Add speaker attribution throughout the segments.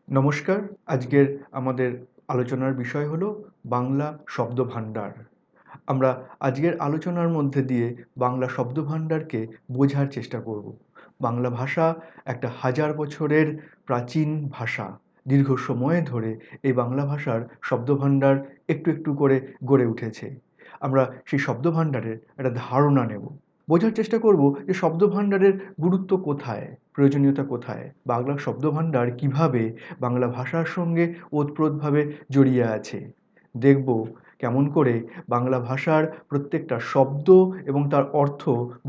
Speaker 1: নমস্কার। আজকের আমাদের আলোচনার বিষয় হলো বাংলা শব্দভাণ্ডার। আমরা আজকের আলোচনার মধ্যে দিয়ে বাংলা শব্দভাণ্ডারকে বোঝার চেষ্টা করব। বাংলা ভাষা একটা হাজার বছরের প্রাচীন ভাষা। দীর্ঘ সময় ধরে এই বাংলা ভাষার শব্দভাণ্ডার একটু একটু করে গড়ে উঠেছে। আমরা সেই শব্দভাণ্ডারের একটা ধারণা নেব। বোঝার চেষ্টা করব যে শব্দভাণ্ডারের গুরুত্ব কোথায়, প্রয়োজনীয়তা কোথায়, বাংলা শব্দভাণ্ডার কিভাবে বাংলা ভাষার সঙ্গে ওতপ্রোতভাবে জড়িয়ে আছে। দেখব কেমন করে বাংলা ভাষার প্রত্যেকটা শব্দ এবং তার অর্থ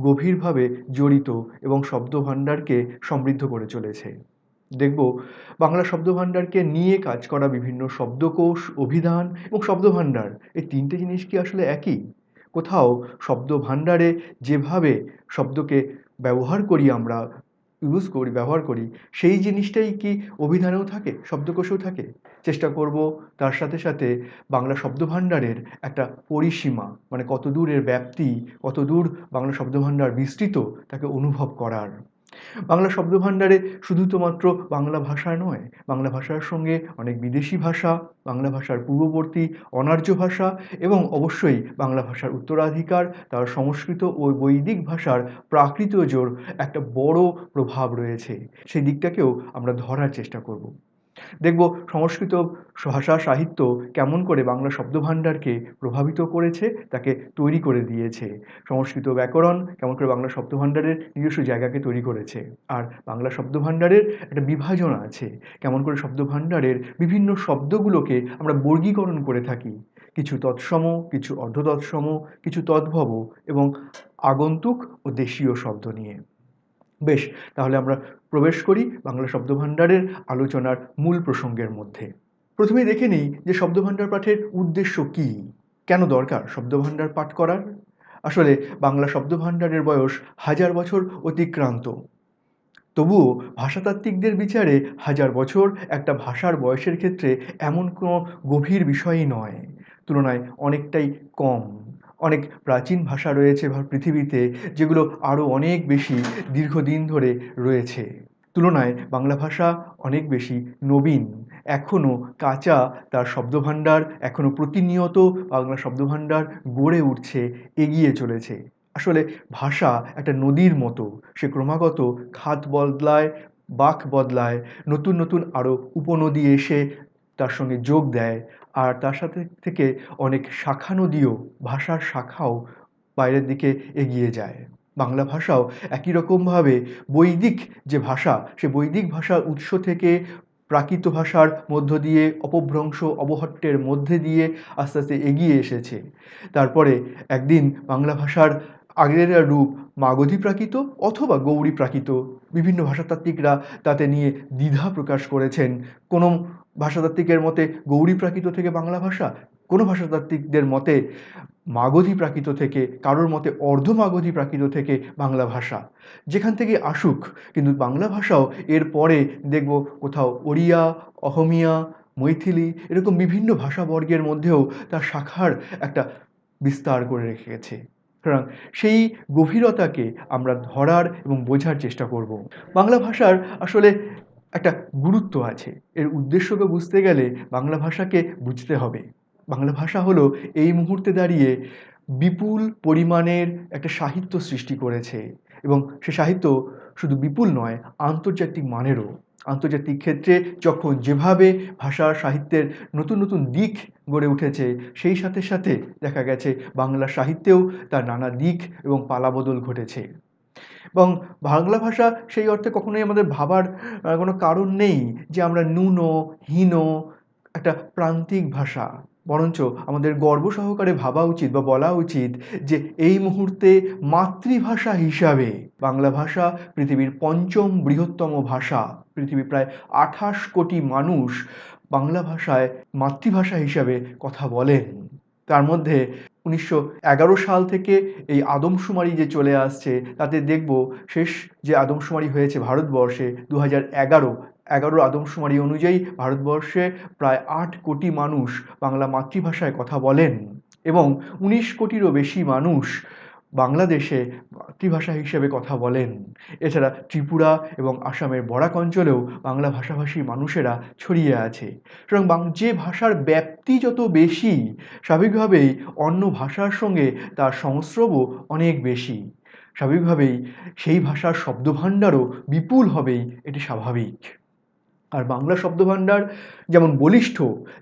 Speaker 1: গভীরভাবে জড়িত এবং শব্দভাণ্ডারকে সমৃদ্ধ করে চলেছে। দেখব বাংলা শব্দভাণ্ডারকে নিয়ে কাজ করা বিভিন্ন শব্দকোষ, অভিধান এবং শব্দভাণ্ডার, এই তিনটে জিনিস কি আসলে একই? কোথাও শব্দভাণ্ডারে যেভাবে শব্দকে ব্যবহার করি আমরা, ব্যবহার করি, সেই জিনিসটাই কি অভিধানেও থাকে, শব্দকোষেও থাকে? চেষ্টা করব তার সাথে সাথে বাংলা শব্দভাণ্ডারের একটা পরিসীমা, মানে কতদূর এর ব্যাপ্তি, কতদূর বাংলা শব্দভাণ্ডার বিস্তৃত, তাকে অনুভব করার। বাংলা শব্দভাণ্ডারে শুধু তো মাত্র বাংলা ভাষা নয়, বাংলা ভাষার সঙ্গে অনেক বিদেশি ভাষা, বাংলা ভাষার পূর্ববর্তী অনার্য ভাষা এবং অবশ্যই বাংলা ভাষার উত্তরাধিকার, তার সংস্কৃত ও বৈদিক ভাষার প্রাকৃতজোর একটা বড় প্রভাব রয়েছে। সেই দিকটাকেও আমরা ধরার চেষ্টা করব। দেখব সংস্কৃত ভাষা সাহিত্য কেমন করে বাংলা শব্দভাণ্ডারকে প্রভাবিত করেছে, তাকে তৈরি করে দিয়েছে। সংস্কৃত ব্যাকরণ কেমন করে বাংলা শব্দভাণ্ডারের নিজস্ব জায়গাকে তৈরি করেছে। আর বাংলা শব্দভাণ্ডারের একটা বিভাজন আছে, কেমন করে শব্দভাণ্ডারের বিভিন্ন শব্দগুলোকে আমরা বর্গীকরণ করে থাকি, কিছু তৎসম, কিছু অর্ধতৎসম, কিছু তদ্ভব এবং আগন্তুক ও দেশীয় শব্দ নিয়ে। বেশ, তাহলে আমরা প্রবেশ করি বাংলা শব্দভাণ্ডারের আলোচনার মূল প্রসঙ্গের মধ্যে। প্রথমেই দেখে নিই যে শব্দভাণ্ডার পাঠের উদ্দেশ্য কী, কেন দরকার শব্দভাণ্ডার পাঠ করার। আসলে বাংলা শব্দভাণ্ডারের বয়স 1000 বছর অতিক্রান্ত। তবুও ভাষাতাত্ত্বিকদের বিচারে 1000 বছর একটা ভাষার বয়সের ক্ষেত্রে এমন কোনো গভীর বিষয়ই নয়, তুলনায় অনেকটাই কম। অনেক প্রাচীন ভাষা রয়েছে পৃথিবীতে, যেগুলো আরও অনেক বেশি দীর্ঘদিন ধরে রয়েছে। তুলনায় বাংলা ভাষা অনেক বেশি নবীন, এখনও কাঁচা তার শব্দভাণ্ডার, এখনও প্রতিনিয়ত বাংলা শব্দভাণ্ডার গড়ে উঠছে, এগিয়ে চলেছে। আসলে ভাষা একটা নদীর মতো, সে ক্রমাগত খাত বদলায়, বাঁক বদলায়, নতুন নতুন আরও উপনদী এসে তার সঙ্গে যোগ দেয়, আর তার সাথে থেকে অনেক শাখা নদীও, ভাষার শাখাও বাইরের দিকে এগিয়ে যায়। বাংলা ভাষাও একই রকমভাবে বৈদিক যে ভাষা, সে বৈদিক ভাষার উৎস থেকে প্রাকৃত ভাষার মধ্য দিয়ে, অপভ্রংশ অবহট্টের মধ্যে দিয়ে আস্তে আস্তে এগিয়ে এসেছে। তারপরে একদিন বাংলা ভাষার আগের রূপ মাগধী প্রাকৃত অথবা গৌড়ী প্রাকৃত, বিভিন্ন ভাষাতাত্ত্বিকরা তাতে নিয়ে দ্বিধা প্রকাশ করেছেন। কোনো ভাষাতাত্ত্বিকের মতে গৌড়ী প্রাকৃত থেকে বাংলা ভাষা, কোনো ভাষাতাত্ত্বিকদের মতে মাগধী প্রাকৃত থেকে, কারোর মতে অর্ধমাগধী প্রাকৃত থেকে বাংলা ভাষা। যেখান থেকে আসুক, কিন্তু বাংলা ভাষাও এর পরে দেখব কোথাও ওড়িয়া, অহমিয়া, মৈথিলি, এরকম বিভিন্ন ভাষাবর্গের মধ্যেও তার শাখার একটা বিস্তার করে রেখে গেছে। সুতরাং সেই গভীরতাকে আমরা ধরার এবং বোঝার চেষ্টা করব। বাংলা ভাষার আসলে একটা গুরুত্ব আছে। এর উদ্দেশ্যকে বুঝতে গেলে বাংলা ভাষাকে বুঝতে হবে। বাংলা ভাষা হলো এই মুহূর্তে দাঁড়িয়ে বিপুল পরিমাণের একটা সাহিত্য সৃষ্টি করেছে, এবং সে সাহিত্য শুধু বিপুল নয়, আন্তর্জাতিক মানেরও। আন্তর্জাতিক ক্ষেত্রে যখন যেভাবে ভাষা সাহিত্যের নতুন নতুন দিক গড়ে উঠেছে, সেই সাথে সাথে দেখা গেছে বাংলা সাহিত্যেও তার নানা দিক এবং পালাবদল ঘটেছে। এবং বাংলা ভাষা সেই অর্থে কখনোই আমাদের ভাবার কোনো কারণ নেই যে আমরা ন্যূন, হীন, একটা প্রান্তিক ভাষা। বরঞ্চ আমাদের গর্ব সহকারে ভাবা উচিত বা বলা উচিত যে এই মুহূর্তে মাতৃভাষা হিসাবে বাংলা ভাষা পৃথিবীর 5ম বৃহত্তম ভাষা। পৃথিবীর প্রায় 28 কোটি মানুষ বাংলা ভাষায় মাতৃভাষা হিসাবে কথা বলেন। তার মধ্যে 1911 সাল থেকে এই আদমশুমারি যে চলে আসছে, তাতে দেখব শেষ যে আদমশুমারি হয়েছে ভারতবর্ষে 2011 আদমশুমারি অনুযায়ী ভারতবর্ষে প্রায় 8 কোটি মানুষ বাংলা মাতৃভাষায় কথা বলেন এবং 19 কোটিরও বেশি মানুষ বাংলাদেশে মাতৃভাষা হিসেবে কথা বলেন। এছাড়া ত্রিপুরা এবং আসামের বরাক অঞ্চলেও বাংলা ভাষাভাষী মানুষেরা ছড়িয়ে আছে। সুতরাং যে ভাষার ব্যাপ্তি যত বেশি, স্বাভাবিকভাবেই অন্য ভাষার সঙ্গে তার সংস্রবও অনেক বেশি। স্বাভাবিকভাবেই সেই ভাষার শব্দভাণ্ডারও বিপুল হবেই, এটি স্বাভাবিক। আর বাংলা শব্দভাণ্ডার যেমন বলিষ্ঠ,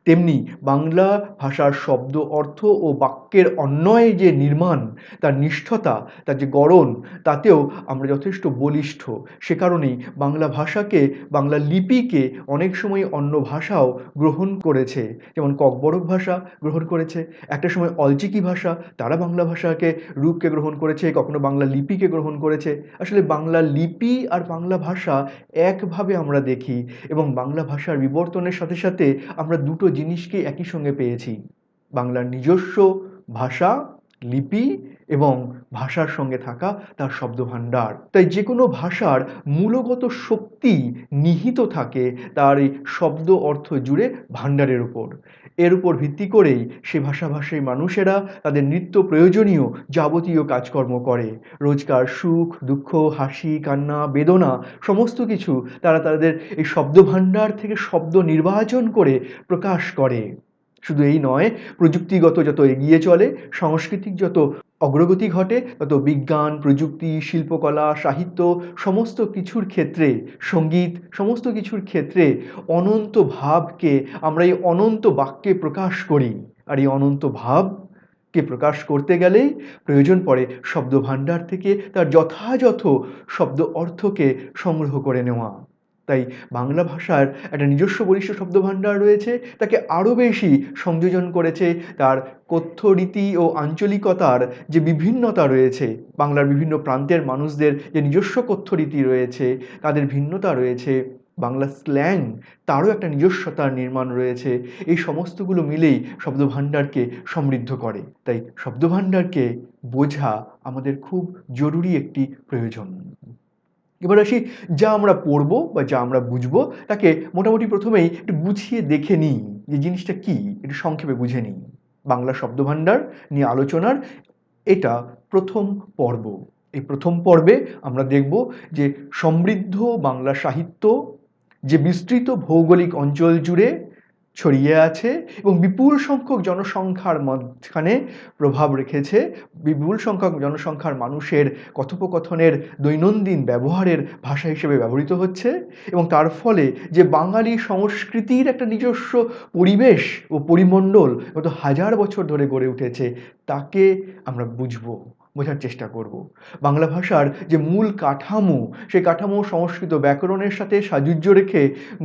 Speaker 1: তেমনি বাংলা ভাষার শব্দ অর্থ ও বাক্যের অন্বয়ে যে নির্মাণ, তার নিষ্ঠতা, তার যে গড়ন, তাতেও আমরা যথেষ্ট বলিষ্ঠ। সে কারণেই বাংলা ভাষাকে, বাংলা লিপিকে অনেক সময় অন্য ভাষাও গ্রহণ করেছে, যেমন ককবরক ভাষা গ্রহণ করেছে, একটা সময় অলচিকি ভাষা, তারা বাংলা ভাষাকে রূপকে গ্রহণ করেছে, কখনো বাংলা লিপিকে গ্রহণ করেছে। আসলে বাংলা লিপি আর বাংলা ভাষা একভাবে আমরা দেখি এবং বাংলা ভাষার বিবর্তনের সাথে সাথে আমরা দুটো জিনিসকে একই সঙ্গে পেয়েছি, বাংলার নিজস্ব ভাষা, লিপি এবং ভাষার সঙ্গে থাকা তার শব্দভাণ্ডার। তাই যে কোনো ভাষার মূলগত শক্তি নিহিত থাকে তার এই শব্দ অর্থ জুড়ে ভাণ্ডারের উপর। এর উপর ভিত্তি করেই সে ভাষাভাষী মানুষেরা তাদের নিত্য প্রয়োজনীয় যাবতীয় কাজকর্ম করে। রোজকার সুখ দুঃখ, হাসি কান্না, বেদনা সমস্ত কিছু তারা তাদের এই শব্দভাণ্ডার থেকে শব্দ নির্বাচন করে প্রকাশ করে। শুধু এই নয়, প্রযুক্তিগত যত এগিয়ে চলে, সাংস্কৃতিক যত অগ্রগতি ঘটে, তত বিজ্ঞান, প্রযুক্তি, শিল্পকলা, সাহিত্য সমস্ত কিছুর ক্ষেত্রে, সঙ্গীত সমস্ত কিছুর ক্ষেত্রে অনন্ত ভাবকে আমরা এই অনন্ত বাক্যে প্রকাশ করি। আর এই অনন্ত ভাবকে প্রকাশ করতে গেলেই প্রয়োজন পড়ে শব্দভাণ্ডার থেকে তার যথাযথ শব্দ অর্থকে সংগ্রহ করে নেওয়া। তাই বাংলা ভাষার একটা নিজস্ব বলিষ্ঠ শব্দভাণ্ডার রয়েছে, তাকে আরও বেশি সংযোজন করেছে তার কথ্য রীতি ও আঞ্চলিকতার যে বিভিন্নতা রয়েছে, বাংলার বিভিন্ন প্রান্তের মানুষদের যে নিজস্ব কথ্য রীতি রয়েছে, তাদের ভিন্নতা রয়েছে, বাংলা স্ল্যাং তারও একটা নিজস্বতার নির্মাণ রয়েছে। এই সমস্তগুলো মিলেই শব্দভাণ্ডারকে সমৃদ্ধ করে। তাই শব্দভাণ্ডারকে বোঝা আমাদের খুব জরুরি একটি প্রয়োজন। এবার আসি, যা আমরা পড়বো বা যা আমরা বুঝবো তাকে মোটামুটি প্রথমেই একটু গুছিয়ে দেখে নিই যে জিনিসটা কি, একটু সংক্ষেপে বুঝে নিই। বাংলা শব্দভাণ্ডার নিয়ে আলোচনার এটা প্রথম পর্ব। এই প্রথম পর্বে আমরা দেখব যে সমৃদ্ধ বাংলা সাহিত্য যে বিস্তৃত ভৌগোলিক অঞ্চল জুড়ে ছড়িয়ে আছে এবং বিপুল সংখ্যক জনসংখ্যার মাঝখানে প্রভাব রেখেছে, বিপুল সংখ্যক জনসংখ্যার মানুষের কথোপকথনের দৈনন্দিন ব্যবহারের ভাষা হিসেবে ব্যবহৃত হচ্ছে এবং তার ফলে যে বাঙালি সংস্কৃতির একটা নিজস্ব পরিবেশ ও পরিমণ্ডল গত হাজার বছর ধরে গড়ে উঠেছে, তাকে আমরা বোঝার চেষ্টা করব। বাংলা ভাষার যে মূল কাঠামো, সেই কাঠামো সংস্কৃত ব্যাকরণের সাথে সাযুজ্য রেখে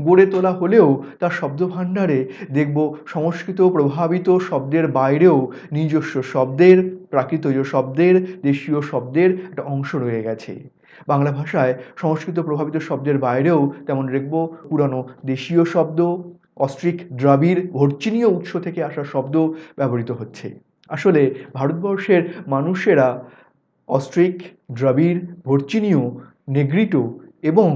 Speaker 1: গড়ে তোলা হলেও তার শব্দভাণ্ডারে দেখব সংস্কৃত প্রভাবিত শব্দের বাইরেও নিজস্ব শব্দের, প্রাকৃতজ শব্দের, দেশীয় শব্দের একটা অংশ রয়ে গেছে। বাংলা ভাষায় সংস্কৃত প্রভাবিত শব্দের বাইরেও তেমন দেখব পুরানো দেশীয় শব্দ, অস্ট্রিক দ্রাবিড় ভর্চিনীয় উৎস থেকে আসা শব্দ ব্যবহৃত হচ্ছে। আসলে ভারতবর্ষের মানুষেরা অস্ট্রিক দ্রাবিড় ভর্চিনীয়, নেগ্রিটো এবং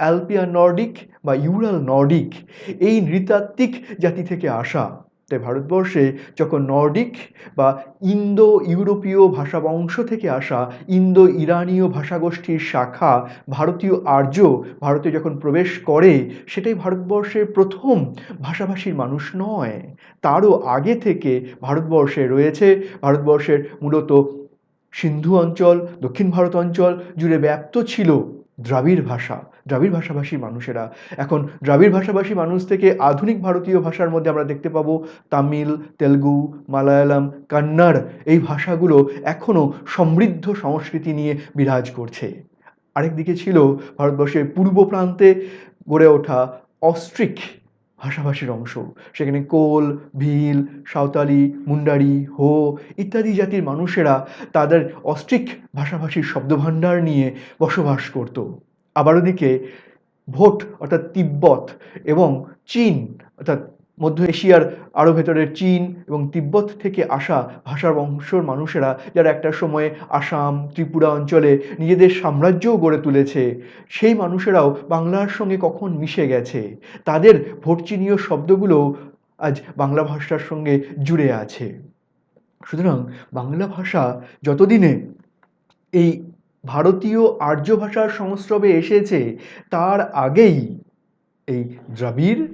Speaker 1: অ্যালপিয়ান নর্ডিক বা ইউরাল নর্ডিক এই নৃতাত্ত্বিক জাতি থেকে আসা। তাই ভারতবর্ষে যখন নর্ডিক বা ইন্দো ইউরোপীয় ভাষাবংশ থেকে আসা ইন্দো ইরানীয় ভাষাগোষ্ঠীর শাখা ভারতীয় আর্য ভারতে যখন প্রবেশ করে, সেটাই ভারতবর্ষের প্রথম ভাষাভাষীর মানুষ নয়, তারও আগে থেকে ভারতবর্ষে রয়েছে। ভারতবর্ষের মূলত সিন্ধু অঞ্চল, দক্ষিণ ভারত অঞ্চল জুড়ে ব্যাপ্ত ছিল দ্রাবিড় ভাষা, দ্রাবিড় ভাষাভাষী মানুষেরা। এখন দ্রাবিড় ভাষাভাষী মানুষ থেকে আধুনিক ভারতীয় ভাষার মধ্যে আমরা দেখতে পাবো তামিল, তেলুগু, মালায়ালাম, কন্নড় এই ভাষাগুলো এখনও সমৃদ্ধ সংস্কৃতি নিয়ে বিরাজ করছে। আরেকদিকে ছিল ভারতবর্ষের পূর্ব প্রান্তে গড়ে ওঠা অস্ট্রিক ভাষাভাষীর অংশ। সেখানে কোল, ভিল, সাঁওতালি, মুন্ডারি, হো ইত্যাদি জাতির মানুষেরা তাদের অস্ট্রিক ভাষাভাষীর শব্দভাণ্ডার নিয়ে বসবাস করত। আবার ওদিকে ভোট অর্থাৎ তিব্বত এবং চীন অর্থাৎ মধ্য এশিয়ার আরও ভেতরের চীন এবং তিব্বত থেকে আসা ভাষার বংশর মানুষেরা, যারা একটা সময়ে আসাম, ত্রিপুরা অঞ্চলে নিজেদের সাম্রাজ্যও গড়ে তুলেছে, সেই মানুষেরাও বাংলার সঙ্গে কখন মিশে গেছে, তাদের ভর্চিনীয় শব্দগুলোও আজ বাংলা ভাষার সঙ্গে জুড়ে আছে। সুতরাং বাংলা ভাষা যতদিনে এই ভারতীয় আর্য ভাষার সংস্রবে এসেছে, তার আগেই এই দ্রাবিড়,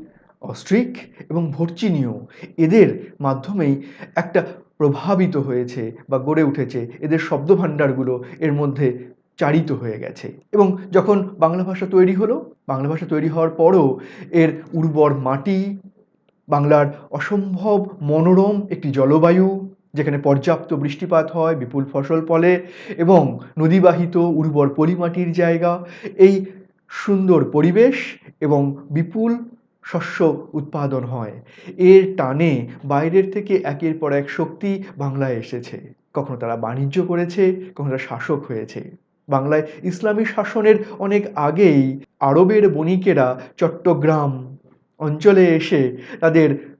Speaker 1: অস্ট্রিক এবং ভর্চিনীয় এদের মাধ্যমেই একটা প্রভাবিত হয়েছে বা গড়ে উঠেছে, এদের শব্দভাণ্ডারগুলো এর মধ্যে চারিত হয়ে গেছে। এবং যখন বাংলা ভাষা তৈরি হলো, বাংলা ভাষা তৈরি হওয়ার পরও এর উর্বর মাটি, বাংলার অসম্ভব মনোরম একটি জলবায়ু, যেখানে পর্যাপ্ত বৃষ্টিপাত হয়, বিপুল ফসল ফলে এবং নদীবাহিত উর্বর পলিমাটির জায়গা, এই সুন্দর পরিবেশ এবং বিপুল শস্য উৎপাদন হয়, এর টানে বাইরের থেকে একের পর এক শক্তি বাংলায় এসেছে। কখনো তারা বাণিজ্য করেছে, কখনো তারা শাসক হয়েছে। বাংলায় ইসলামী শাসনের অনেক আগেই আরবের বণিকেরা চট্টগ্রাম অঞ্চলে এসে তাদের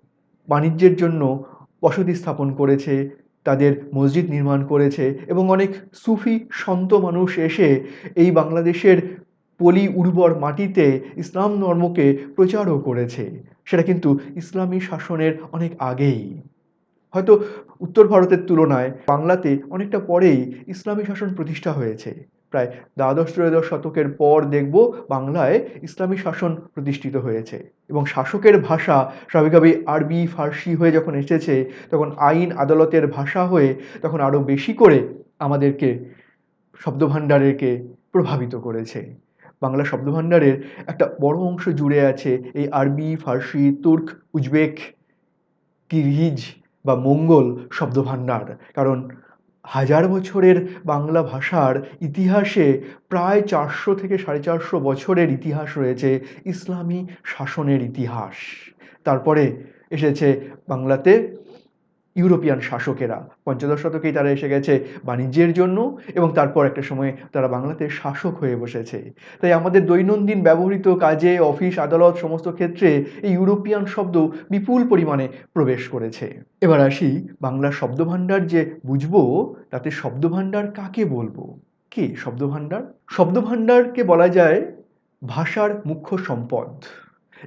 Speaker 1: বাণিজ্যের জন্য বসতি স্থাপন করেছে, তাদের মসজিদ নির্মাণ করেছে এবং অনেক সুফি সন্ত মানুষ এসে এই বাংলাদেশের পলি উর্বর মাটিতে ইসলাম ধর্মকে প্রচারও করেছে। সেটা কিন্তু ইসলামী শাসনের অনেক আগেই। হয়তো উত্তর ভারতের তুলনায় বাংলাতে অনেকটা পরেই ইসলামী শাসন প্রতিষ্ঠা হয়েছে। প্রায় দ্বাদশ-ত্রয়োদশ শতকের পর দেখব বাংলায় ইসলামী শাসন প্রতিষ্ঠিত হয়েছে এবং শাসকের ভাষা স্বাভাবিকভাবেই আরবি, ফার্সি হয়ে যখন এসেছে, তখন আইন আদালতের ভাষা হয়ে তখন আরও বেশি করে আমাদেরকে শব্দভাণ্ডারকে প্রভাবিত করেছে। বাংলা শব্দভাণ্ডারের একটা বড় অংশ জুড়ে আছে এই আরবি, ফার্সি, তুর্ক, উজবেক, কিরগিজ বা মঙ্গল শব্দভাণ্ডার। কারণ হাজার বছরের বাংলা ভাষার ইতিহাসে প্রায় 400 থেকে 450 বছরের ইতিহাস রয়েছে, ইসলামী শাসনের ইতিহাস। তারপরে এসেছে বাংলাতে ইউরোপিয়ান শাসকেরা, পঞ্চদশ শতকেই তারা এসে গেছে বাণিজ্যের জন্য এবং তারপর একটা সময়ে তারা বাংলাতে শাসক হয়ে বসেছে। তাই আমাদের দৈনন্দিন ব্যবহৃত কাজে, অফিস, আদালত সমস্ত ক্ষেত্রে এই ইউরোপিয়ান শব্দ বিপুল পরিমাণে প্রবেশ করেছে। এবার আসি বাংলা শব্দভাণ্ডার যে বুঝবো, তাতে শব্দভাণ্ডার কাকে বলবো? কে শব্দভাণ্ডার? শব্দভাণ্ডারকে বলা যায় ভাষার মুখ্য সম্পদ।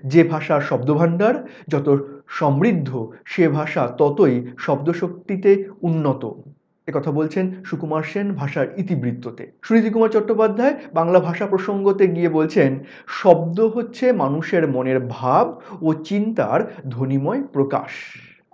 Speaker 1: যে ভাষার শব্দভাণ্ডার যত সমৃদ্ধ, সে ভাষা ততই শব্দশক্তিতে উন্নত। একথা বলছেন সুকুমার সেন ভাষার ইতিবৃত্ততে। সুনীতি কুমার চট্টোপাধ্যায় বাংলা ভাষা প্রসঙ্গতে গিয়ে বলছেন, শব্দ হচ্ছে মানুষের মনের ভাব ও চিন্তার ধ্বনিময় প্রকাশ।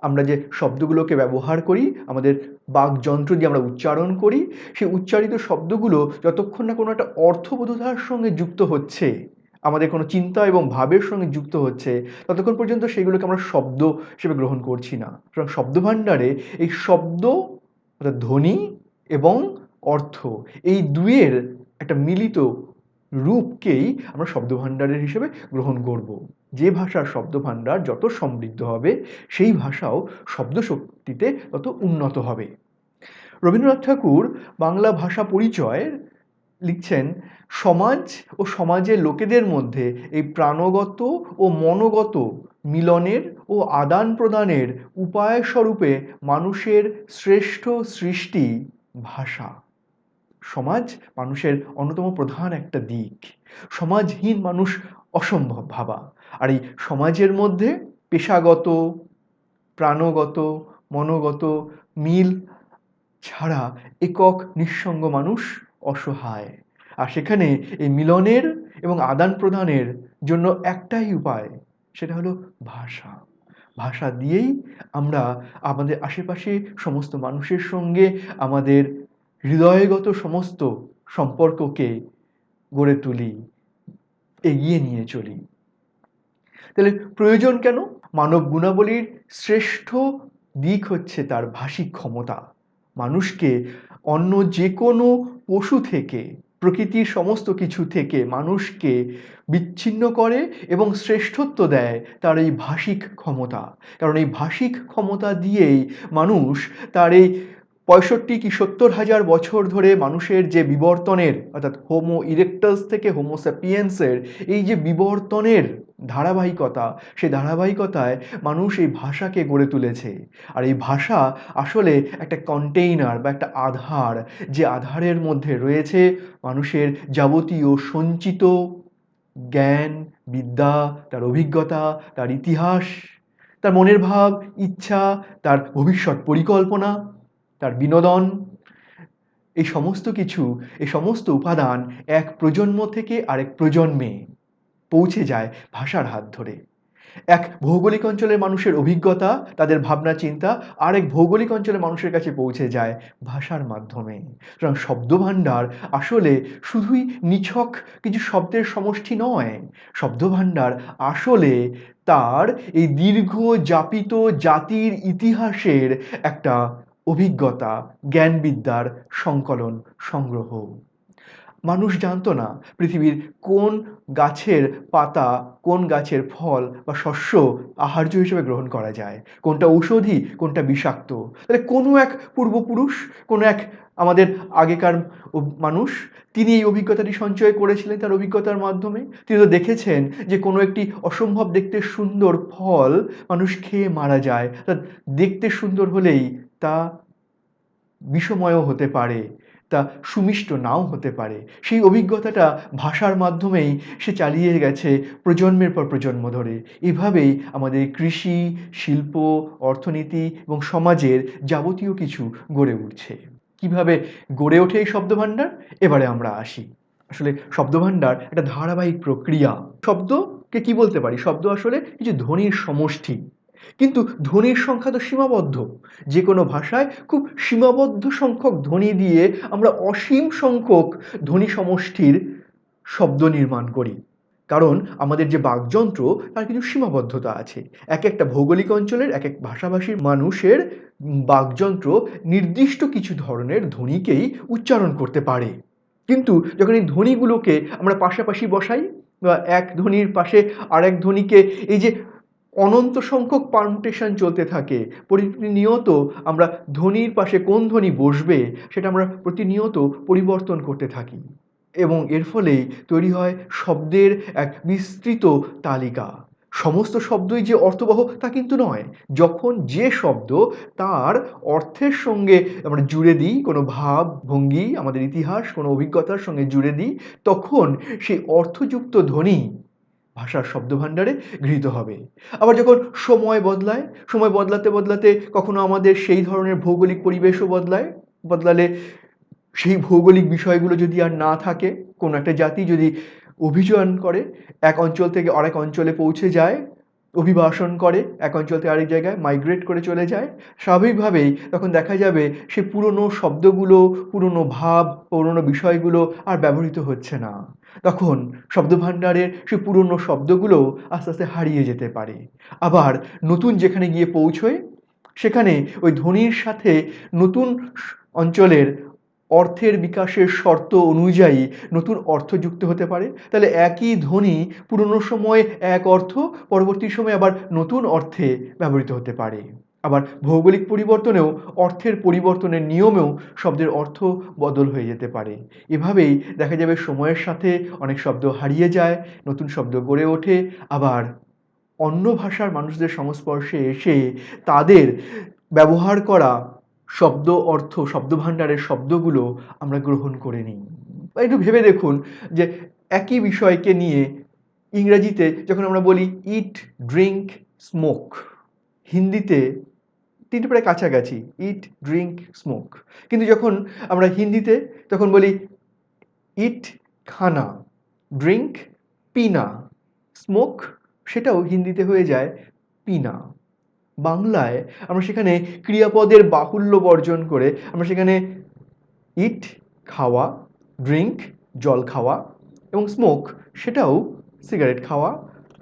Speaker 1: আমরা যে শব্দগুলোকে ব্যবহার করি, আমাদের বাকযন্ত্র দিয়ে আমরা উচ্চারণ করি, সেই উচ্চারিত শব্দগুলো যতক্ষণ না কোনো একটা অর্থবোধতার সঙ্গে যুক্ত হচ্ছে, আমাদের কোনো চিন্তা এবং ভাবের সঙ্গে যুক্ত হচ্ছে, ততক্ষণ পর্যন্ত সেগুলোকে আমরা শব্দ হিসেবে গ্রহণ করছি না। সুতরাং শব্দভাণ্ডারে এই শব্দ অর্থাৎ ধ্বনি এবং অর্থ, এই দুইয়ের একটা মিলিত রূপকেই আমরা শব্দভাণ্ডারের হিসেবে গ্রহণ করব। যে ভাষার শব্দভাণ্ডার যত সমৃদ্ধ হবে, সেই ভাষাও শব্দশক্তিতে তত উন্নত হবে। রবীন্দ্রনাথ ঠাকুর বাংলা ভাষা পরিচয় লিখছেন, সমাজ ও সমাজের লোকেদের মধ্যে এই প্রাণগত ও মনোগত মিলনের ও আদান প্রদানের উপায় স্বরূপে মানুষের শ্রেষ্ঠ সৃষ্টি ভাষা। সমাজ মানুষের অন্যতম প্রধান একটা দিক। সমাজহীন মানুষ অসম্ভব ভাবা। আর এই সমাজের মধ্যে পেশাগত, প্রাণগত, মনোগত মিল ছাড়া একক নিঃসঙ্গ মানুষ অসহায়। আর সেখানে এই মিলনের এবং আদান প্রদানের জন্য একটাই উপায়, সেটা হলো ভাষা। ভাষা দিয়েই আমরা আমাদের আশেপাশে সমস্ত মানুষের সঙ্গে আমাদের হৃদয়গত সমস্ত সম্পর্ককে গড়ে তুলি, এগিয়ে নিয়ে চলি। তাহলে প্রয়োজন কেন? মানব গুণাবলীর শ্রেষ্ঠ দিক হচ্ছে তার ভাষিক ক্ষমতা। মানুষকে অন্য যে কোনো পশু থেকে, প্রকৃতির সমস্ত কিছু থেকে মানুষকে বিচ্ছিন্ন করে এবং শ্রেষ্ঠত্ব দেয় তার এই ভাষিক ক্ষমতা। কারণ এই ভাষিক ক্ষমতা দিয়েই মানুষ তার এই 65 কি 70,000 বছর ধরে মানুষের যে বিবর্তনের, অর্থাৎ হোমো ইরেক্টাস থেকে হোমো স্যাপিয়েন্সের এই যে বিবর্তনের ধারাবাহিকতা, সেই ধারাবাহিকতায় মানুষ এই ভাষাকে গড়ে তুলেছে। আর এই ভাষা আসলে একটা কন্টেইনার বা একটা আধার, যে আধারের মধ্যে রয়েছে মানুষের যাবতীয় সঞ্চিত জ্ঞান, বিদ্যা, তার অভিজ্ঞতা, তার ইতিহাস, তার মনের ভাব, ইচ্ছা, তার ভবিষ্যৎ পরিকল্পনা, তার বিনোদন, এই সমস্ত কিছু, এই সমস্ত উপাদান এক প্রজন্ম থেকে আরেক প্রজন্মে পৌঁছে যায় ভাষার হাত ধরে। এক ভৌগোলিক অঞ্চলের মানুষের অভিজ্ঞতা, তাদের ভাবনা চিন্তা আরেক ভৌগোলিক অঞ্চলের মানুষের কাছে পৌঁছে যায় ভাষার মাধ্যমে। সুতরাং শব্দভাণ্ডার আসলে শুধুই নিছক কিছু শব্দের সমষ্টি নয়। শব্দভাণ্ডার আসলে তার এই দীর্ঘ যাপিত জাতির ইতিহাসের একটা অভিজ্ঞতা, জ্ঞানবিদ্যার সংকলন, সংগ্রহ। মানুষ জানতো না পৃথিবীর কোন গাছের পাতা, কোন গাছের ফল বা শস্য আহার্য হিসেবে গ্রহণ করা যায়, কোনটা ঔষধি, কোনটা বিষাক্ত। তাহলে কোনো এক পূর্বপুরুষ, কোনো এক আমাদের আগেকার মানুষ, তিনি এই অভিজ্ঞতাটি সঞ্চয় করেছিলেন তার অভিজ্ঞতার মাধ্যমে। তিনি তো দেখেছেন যে কোনো একটি অসম্ভব দেখতে সুন্দর ফল মানুষ খেয়ে মারা যায়। তা দেখতে সুন্দর হলেই তা বিষময়ও হতে পারে, তা সুমিষ্ট নাও হতে পারে। সেই অভিজ্ঞতাটা ভাষার মাধ্যমেই সে চালিয়ে গেছে প্রজন্মের পর প্রজন্ম ধরে। এভাবেই আমাদের কৃষি, শিল্প, অর্থনীতি এবং সমাজের যাবতীয় কিছু গড়ে উঠছে। কিভাবে গড়ে ওঠে এই শব্দভাণ্ডার? এবারে আমরা আসি। আসলে শব্দভাণ্ডার একটা ধারাবাহিক প্রক্রিয়া। শব্দকে কি বলতে পারি? শব্দ আসলে কিছু ধ্বনির সমষ্টি। কিন্তু ধ্বনির সংখ্যা তো সীমাবদ্ধ। যে কোনো ভাষায় খুব সীমাবদ্ধ সংখ্যক ধ্বনি দিয়ে আমরা অসীম সংখ্যক ধ্বনি সমষ্টির শব্দ নির্মাণ করি। কারণ আমাদের যে বাকযন্ত্র তার কিছু সীমাবদ্ধতা আছে। এক একটা ভৌগোলিক অঞ্চলের এক এক ভাষাভাষীর মানুষের বাকযন্ত্র নির্দিষ্ট কিছু ধরনের ধ্বনিকেই উচ্চারণ করতে পারে। কিন্তু যখন এই ধ্বনিগুলোকে আমরা পাশাপাশি বসাই বা এক ধ্বনির পাশে আরেক ধ্বনিকে, এই যে অনন্ত সংখ্যক পারমুটেশন চলতে থাকে, প্রতিনিয়ত আমরা ধ্বনির পাশে কোন ধ্বনি বসবে সেটা আমরা প্রতিনিয়ত পরিবর্তন করতে থাকি এবং এর ফলেই তৈরি হয় শব্দের এক বিস্তৃত তালিকা। সমস্ত শব্দই যে অর্থবহ তা কিন্তু নয়। যখন যে শব্দ তার অর্থের সঙ্গে আমরা জুড়ে দিই, কোনো ভাব, ভঙ্গি, আমাদের ইতিহাস, কোনো অভিজ্ঞতার সঙ্গে জুড়ে দিই, তখন সেই অর্থযুক্ত ধ্বনি ভাষার শব্দভাণ্ডারে গৃহীত হবে। আবার যখন সময় বদলায়, সময় বদলাতে বদলাতে কখনো আমাদের সেই ধরনের ভৌগোলিক পরিবেশও বদলালে সেই ভৌগোলিক বিষয়গুলো যদি আর না থাকে, কোনো একটা জাতি যদি অভিযান করে, এক অঞ্চল থেকে আরেক অঞ্চলে পৌঁছে যায়, অভিবাসন করে, এক অঞ্চল থেকে আরেক জায়গায় মাইগ্রেট করে চলে যায়, স্বাভাবিকভাবেই তখন দেখা যাবে সে পুরনো শব্দগুলো, পুরনো ভাব, পুরনো বিষয়গুলো আর ব্যবহৃত হচ্ছে না। তখন শব্দভাণ্ডারের সে পুরনো শব্দগুলো আস্তে আস্তে হারিয়ে যেতে পারে। আবার নতুন যেখানে গিয়ে পৌঁছয়, সেখানে ওই ধ্বনির সাথে নতুন অঞ্চলের অর্থের বিকাশের শর্ত অনুযায়ী নতুন অর্থ যুক্ত হতে পারে। তাহলে একই ধ্বনি পুরনো সময়ে এক অর্থ, পরবর্তী সময়ে আবার নতুন অর্থে ব্যবহৃত হতে পারে। আবার ভৌগোলিক পরিবর্তনেও অর্থের পরিবর্তনের নিয়মেও শব্দের অর্থ বদল হয়ে যেতে পারে। এভাবেই দেখা যাবে সময়ের সাথে অনেক শব্দ হারিয়ে যায়, নতুন শব্দ গড়ে ওঠে, আবার অন্য ভাষার মানুষদের সংস্পর্শে এসে তাদের ব্যবহার করা শব্দ অর্থ, শব্দভাণ্ডারের শব্দগুলো আমরা গ্রহণ করে নিই। একটু ভেবে দেখুন যে একই বিষয়কে নিয়ে ইংরেজিতে যখন আমরা বলি ইট, ড্রিঙ্ক, স্মোক, হিন্দিতে তিনটে প্রায় কাছাকাছি, ইট, ড্রিঙ্ক, স্মোক। কিন্তু যখন আমরা হিন্দিতে তখন বলি ইট খানা, ড্রিঙ্ক পিনা, স্মোক সেটাও হিন্দিতে হয়ে যায় পিনা। বাংলায় আমরা সেখানে ক্রিয়াপদের বাহুল্য বর্জন করে আমরা সেখানে ইট খাওয়া, ড্রিঙ্ক জল খাওয়া এবং স্মোক সেটাও সিগারেট খাওয়া,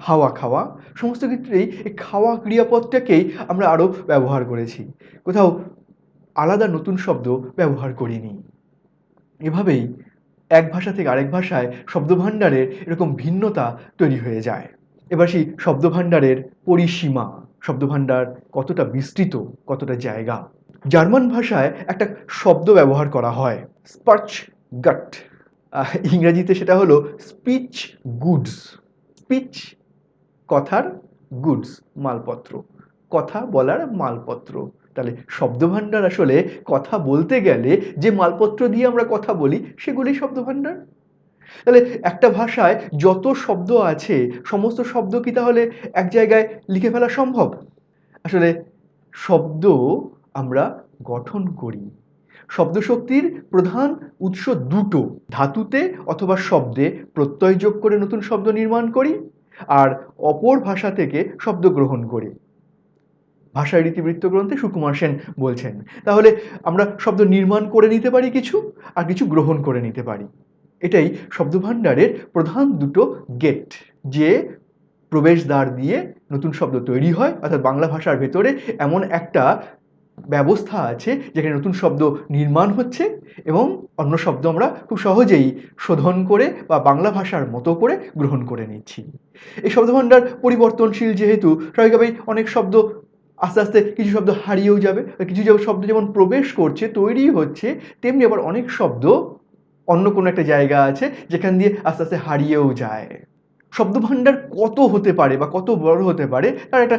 Speaker 1: হাওয়া খাওয়া, সমস্ত ক্ষেত্রেই এই খাওয়া ক্রিয়াপদটাকেই আমরা আরও ব্যবহার করেছি, কোথাও আলাদা নতুন শব্দ ব্যবহার করিনি। এভাবেই এক ভাষা থেকে আরেক ভাষায় শব্দভাণ্ডারের এরকম ভিন্নতা তৈরি হয়ে যায়। এবার সেই শব্দভাণ্ডারের পরিসীমা, শব্দভাণ্ডার কতটা বিস্তৃত, কতটা জায়গা। জার্মান ভাষায় একটা শব্দ ব্যবহার করা হয়, স্পার্চ গাট। ইংরেজিতে সেটা হলো স্পিচ গুডস। স্পিচ কথার গুডস, মালপত্র, কথা বলার মালপত্র। তাহলে শব্দভাণ্ডার আসলে কথা বলতে গেলে যে মালপত্র দিয়ে আমরা কথা বলি সেগুলি শব্দভাণ্ডার। তাহলে একটা ভাষায় যত শব্দ আছে সমস্ত শব্দ কি তাহলে এক জায়গায় লিখে ফেলা সম্ভব? আসলে শব্দ আমরা গঠন করি। শব্দশক্তির প্রধান উৎস দুটো, ধাতুতে অথবা শব্দে প্রত্যয় যোগ করে নতুন শব্দ নির্মাণ করি, আর অপর ভাষা থেকে শব্দ গ্রহণ করি। ভাষার ইতিবৃত্ত গ্রন্থে সুকুমার সেন বলছেন। তাহলে আমরা শব্দ নির্মাণ করে নিতে পারি কিছু, আর কিছু গ্রহণ করে নিতে পারি। এটাই শব্দভাণ্ডারের প্রধান দুটো গেট, যে প্রবেশদ্বার দিয়ে নতুন শব্দ তৈরি হয়, অর্থাৎ বাংলা ভাষার ভেতরে এমন একটা ব্যবস্থা আছে যেখানে নতুন শব্দ নির্মাণ হচ্ছে এবং অন্য শব্দ আমরা খুব সহজেই শোধন করে বা বাংলা ভাষার মতো করে গ্রহণ করে নিচ্ছি। এই শব্দভাণ্ডার পরিবর্তনশীল যেহেতু, স্বাভাবিকভাবেই অনেক শব্দ আস্তে আস্তে কিছু শব্দ হারিয়েও যাবে, কিছু শব্দ যেমন প্রবেশ করছে, তৈরি হচ্ছে, তেমনি আবার অনেক শব্দ অন্য কোনো একটা জায়গা আছে যেখান দিয়ে আস্তে আস্তে হারিয়েও যায়। শব্দভাণ্ডার কত হতে পারে বা কত বড় হতে পারে তার একটা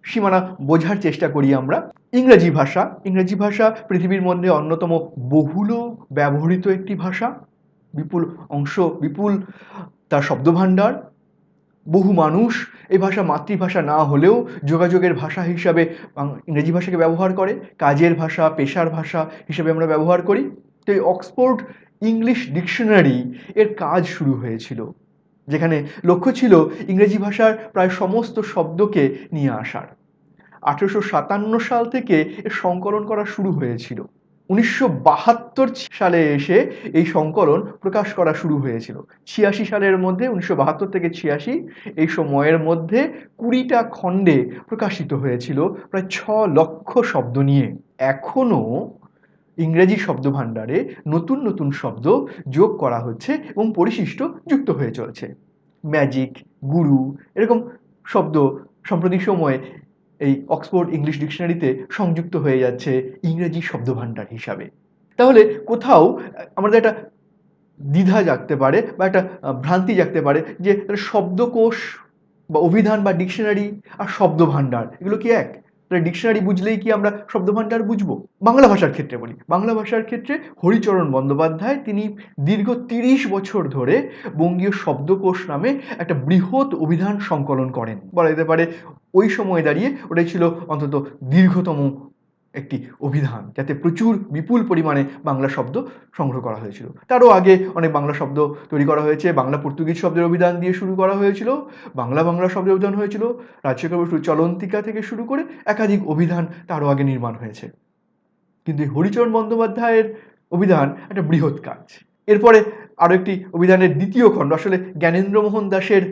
Speaker 1: সীমানা বোঝার চেষ্টা করি আমরা। ইংরেজি ভাষা পৃথিবীর মধ্যে অন্যতম বহুল ব্যবহৃত একটি ভাষা। বিপুল তার শব্দভাণ্ডার। বহু মানুষ এই ভাষা মাতৃভাষা না হলেও যোগাযোগের ভাষা হিসাবে ইংরেজি ভাষাকে ব্যবহার করে, কাজের ভাষা, পেশার ভাষা হিসেবে আমরা ব্যবহার করি। তো এই অক্সফোর্ড ইংলিশ ডিকশনারি এর কাজ শুরু হয়েছিল, যেখানে লক্ষ্য ছিল ইংরেজি ভাষার প্রায় সমস্ত শব্দকে নিয়ে আসার। 1857 সাল থেকে এর সংকলন করা শুরু হয়েছিল। 1972 সালে এসে এই সংকলন প্রকাশ করা শুরু হয়েছিল। 86 সালের মধ্যে, 1972 থেকে 86 এই সময়ের মধ্যে 20টা খণ্ডে প্রকাশিত হয়েছিল, প্রায় 6 লক্ষ শব্দ নিয়ে। এখনো ইংরেজি শব্দভাণ্ডারে নতুন নতুন শব্দ যোগ করা হচ্ছে এবং পরিশিষ্ট যুক্ত হয়ে চলছে। ম্যাজিক, গুরু, এরকম শব্দ সাম্প্রতিক সময়ে এই অক্সফোর্ড ইংলিশ ডিকশনারিতে সংযুক্ত হয়ে যাচ্ছে ইংরেজি শব্দভাণ্ডার হিসাবে। তাহলে কোথাও আমাদের একটা দ্বিধা জাগতে পারে বা একটা ভ্রান্তি জাগতে পারে যে শব্দকোষ বা অভিধান বা ডিকশনারি আর শব্দভাণ্ডার এগুলো কি এক? তাহলে ডিকশনারি বুঝলেই কি আমরা শব্দভাণ্ডার বুঝবো? বাংলা ভাষার ক্ষেত্রে বলি, বাংলা ভাষার ক্ষেত্রে হরিচরণ বন্দ্যোপাধ্যায় তিনি দীর্ঘ 30 বছর ধরে বঙ্গীয় শব্দকোষ নামে একটা বৃহৎ অভিধান সংকলন করেন। বলা যেতে পারে ওই সময় দাঁড়িয়ে ওটাই ছিল অন্তত দীর্ঘতম একটি অভিধান, যাতে প্রচুর বিপুল পরিমাণে বাংলা শব্দ সংগ্রহ করা হয়েছিল। তারও আগে অনেক বাংলা শব্দ তৈরি করা হয়েছে। বাংলা পর্তুগিজ শব্দের অভিধান দিয়ে শুরু করা হয়েছিল, বাংলা শব্দের অভিধান হয়েছিল, রাজশেখর বসুর চলন্তিকা থেকে শুরু করে একাধিক অভিধান তারও আগে নির্মাণ হয়েছে। কিন্তু হরিচরণ বন্দ্যোপাধ্যায়ের অভিধান একটা বৃহৎ কাজ। এরপরে আরও একটি অভিধানের দ্বিতীয় খণ্ড, আসলে জ্ঞানেন্দ্রমোহন দাশের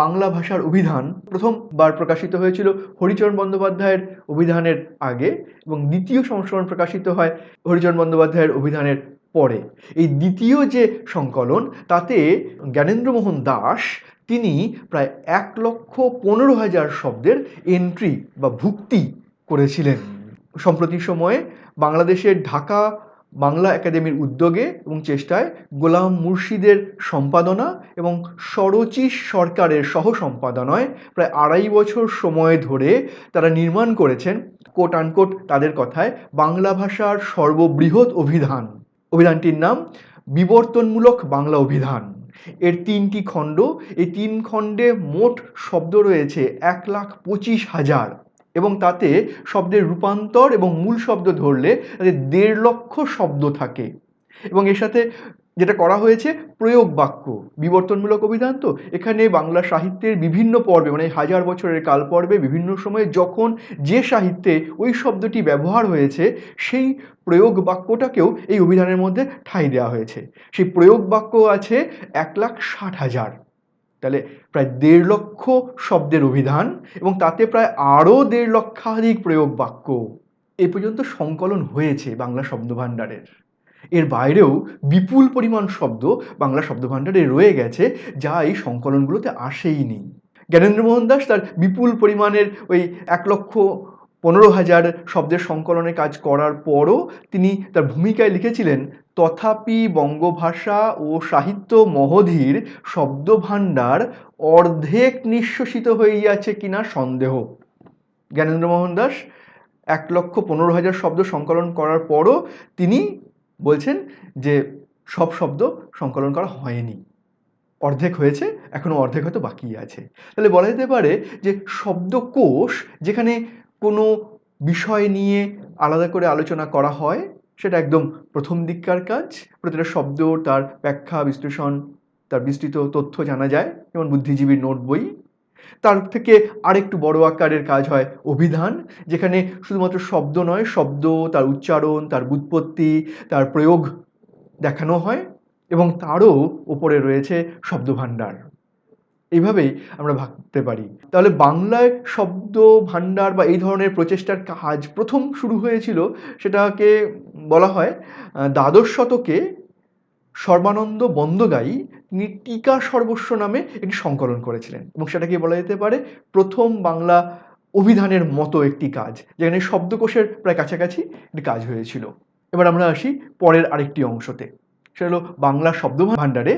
Speaker 1: বাংলা ভাষার অভিধান প্রথমবার প্রকাশিত হয়েছিল হরিচরণ বন্দ্যোপাধ্যায়ের অভিধানের আগে, এবং দ্বিতীয় সংস্করণ প্রকাশিত হয় হরিচরণ বন্দ্যোপাধ্যায়ের অভিধানের পরে। এই দ্বিতীয় যে সংকলন, তাতে জ্ঞানেন্দ্রমোহন দাশ তিনি প্রায় 1,15,000 শব্দের এন্ট্রি বা ভুক্তি করেছিলেন। সম্প্রতি সময়ে বাংলাদেশের ঢাকা বাংলা একাডেমির উদ্যোগে এবং চেষ্টায় গোলাম মুর্শিদের সম্পাদনা এবং সরচিশ সরকারের সহ সম্পাদনায় প্রায় 2.5 বছর সময় ধরে তারা নির্মাণ করেছেন, কোট আনকোট তাদের কথায়, বাংলা ভাষার সর্ববৃহৎ অভিধান। অভিধানটির নাম বিবর্তনমূলক বাংলা অভিধান। এর 3টি খণ্ড। এই 3 খণ্ডে মোট শব্দ রয়েছে 1,25,000 এবং তাতে শব্দের রূপান্তর এবং মূল শব্দ ধরলে তাতে 1.5 লক্ষ শব্দ থাকে। এবং এর সাথে যেটা করা হয়েছে প্রয়োগ বাক্য, বিবর্তনমূলক অভিধান তো, এখানে বাংলা সাহিত্যের বিভিন্ন পর্বে, মানে 1000 বছরের কাল পর্বে বিভিন্ন সময়ে যখন যে সাহিত্যে ওই শব্দটি ব্যবহার হয়েছে সেই প্রয়োগ বাক্যটাকেও এই অভিধানের মধ্যে ঠাঁই দেওয়া হয়েছে। সেই প্রয়োগ বাক্য আছে 1,60,000। তাহলে প্রায় 1.5 লক্ষ শব্দের অভিধান এবং তাতে প্রায় আরও 1.5 লক্ষাধিক প্রয়োগ বাক্য এ পর্যন্ত সংকলন হয়েছে বাংলা শব্দভাণ্ডারের। এর বাইরেও বিপুল পরিমাণ শব্দ বাংলা শব্দভাণ্ডারে রয়ে গেছে, যা এই সংকলনগুলোতে আসেইনি। জ্ঞানেন্দ্রমোহন দাশ তার বিপুল পরিমাণের ওই 1,00,000 15,000 শব্দের সংকলনের কাজ করার পরও তিনি তার ভূমিকায় লিখেছিলেন, তথাপি বঙ্গভাষা ও সাহিত্য মহোধীর শব্দভাণ্ডার অর্ধেক নিঃশেষিত হইয়াছে কিনা সন্দেহ। জ্ঞানেন্দ্রমোহন দাস 1,15,000 শব্দ সংকলন করার পরও তিনি বলছেন যে সব শব্দ সংকলন করা হয়নি, অর্ধেক হয়েছে, এখনো অর্ধেক হয়তো বাকি আছে। তাহলে বলা যেতে পারে যে শব্দকোষ যেখানে কোনো বিষয় নিয়ে আলাদা করে আলোচনা করা হয়, সেটা একদম প্রথম দিককার কাজ। প্রতিটা শব্দ, তার ব্যাখ্যা, বিশ্লেষণ, তার বিস্তৃত তথ্য জানা যায়, যেমন বুদ্ধিজীবীর নোট বই। তার থেকে আরেকটু বড় আকারের কাজ হয় অভিধান, যেখানে শুধুমাত্র শব্দ নয়, শব্দ, তার উচ্চারণ, তার ব্যুৎপত্তি, তার প্রয়োগ দেখানো হয়, এবং তারও উপরে রয়েছে শব্দভাণ্ডার। এইভাবেই আমরা ভাবতে পারি। তাহলে বাংলায় শব্দ ভাণ্ডার বা এই ধরনের প্রচেষ্টার কাজ প্রথম শুরু হয়েছিল, সেটাকে বলা হয় দ্বাদশ শতকে সর্বানন্দ বন্দ্যোগায়ী তিনি টিকা সর্বস্ব নামে একটি সংকলন করেছিলেন, এবং সেটাকে বলা যেতে পারে প্রথম বাংলা অভিধানের মতো একটি কাজ, যেখানে শব্দকোষের প্রায় কাছাকাছি একটি কাজ হয়েছিল। এবার আমরা আসি পরের আরেকটি অংশতে, সেটা হলো বাংলা শব্দ ভাণ্ডারে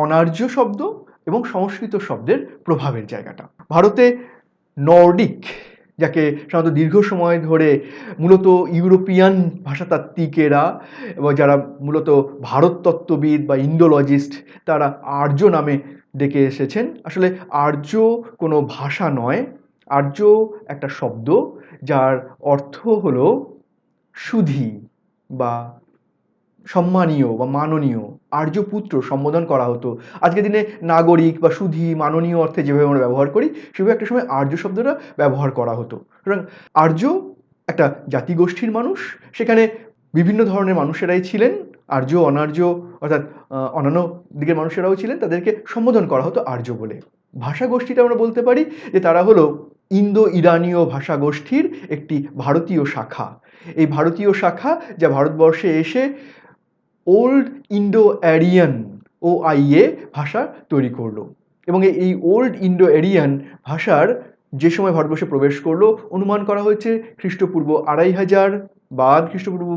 Speaker 1: অনার্য শব্দ এবং সংস্কৃত শব্দের প্রভাবের জায়গাটা। ভারতে নর্ডিক, যাকে সাধারণত দীর্ঘ সময় ধরে মূলত ইউরোপিয়ান ভাষাতাত্ত্বিকেরা এবং যারা মূলত ভারততত্ত্ববিদ বা ইন্ডোলজিস্ট, তারা আর্য নামে ডেকে এসেছেন। আসলে আর্য কোনো ভাষা নয়, আর্য একটা শব্দ যার অর্থ হলো সুধী বা সম্মানীয় বা মাননীয়। আর্যপুত্র সম্বোধন করা হতো। আজকের দিনে নাগরিক বা সুধী, মাননীয় অর্থে যেভাবে আমরা ব্যবহার করি, সেভাবে একটা সময় আর্য শব্দটা ব্যবহার করা হতো। সুতরাং আর্য একটা জাতিগোষ্ঠীর মানুষ, সেখানে বিভিন্ন ধরনের মানুষেরাই ছিলেন, আর্য, অনার্য, অর্থাৎ অন্যান্য দিকের মানুষেরাও ছিলেন, তাদেরকে সম্বোধন করা হতো আর্য বলে। ভাষাগোষ্ঠীটা আমরা বলতে পারি যে তারা হলো ইন্দো ইরানীয় ভাষাগোষ্ঠীর একটি ভারতীয় শাখা। এই ভারতীয় শাখা যা ভারতবর্ষে এসে ওল্ড ইন্ডো অ্যারিয়ান OIA ভাষা তৈরি করলো, এবং এই ওল্ড ইন্ডো অ্যারিয়ান ভাষার যে সময় ভারতবর্ষে প্রবেশ করলো, অনুমান করা হয়েছে খ্রিস্টপূর্ব 2500 বা খ্রিস্টপূর্ব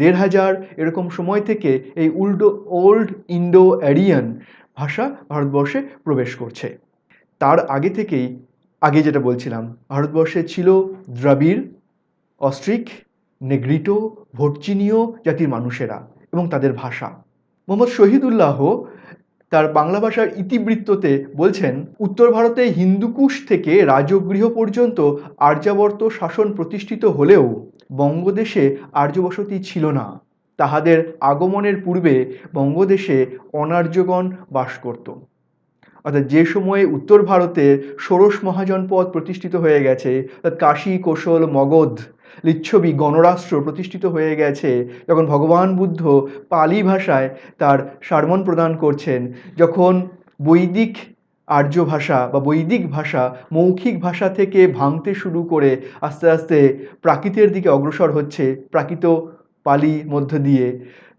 Speaker 1: 1500 এরকম সময় থেকে এই ওল্ড ইন্ডো অ্যারিয়ান ভাষা ভারতবর্ষে প্রবেশ করছে। তার আগে থেকেই, আগে যেটা বলছিলাম, ভারতবর্ষে ছিল দ্রাবিড়, অস্ট্রিক, নেগ্রিটো, ভোটচিনীয় জাতির মানুষেরা এবং তাদের ভাষা। মোহাম্মদ শহীদুল্লাহ তার বাংলা ভাষার ইতিবৃত্ততে বলছেন, উত্তর ভারতে হিন্দুকুশ থেকে রাজগৃহ পর্যন্ত আর্যাবর্ত শাসন প্রতিষ্ঠিত হলেও বঙ্গদেশে আর্য বসতি ছিল না। তাহাদের আগমনের পূর্বে বঙ্গদেশে অনার্যগণ বাস করত। অর্থাৎ যে সময়ে উত্তর ভারতে ষোড়শ মহাজনপদ প্রতিষ্ঠিত হয়ে গেছে, অর্থাৎ কাশী, কোশল, মগধ, লিচ্ছবি গণরাষ্ট্র প্রতিষ্ঠিত হয়ে গেছে, যখন ভগবান বুদ্ধ পালি ভাষায় তার সারমন প্রদান করছেন, যখন বৈদিক আর্য ভাষা বা বৈদিক ভাষা মৌখিক ভাষা থেকে ভাঙতে শুরু করে আস্তে আস্তে প্রাকৃতের দিকে অগ্রসর হচ্ছে, প্রাকৃত পালি মধ্য দিয়ে,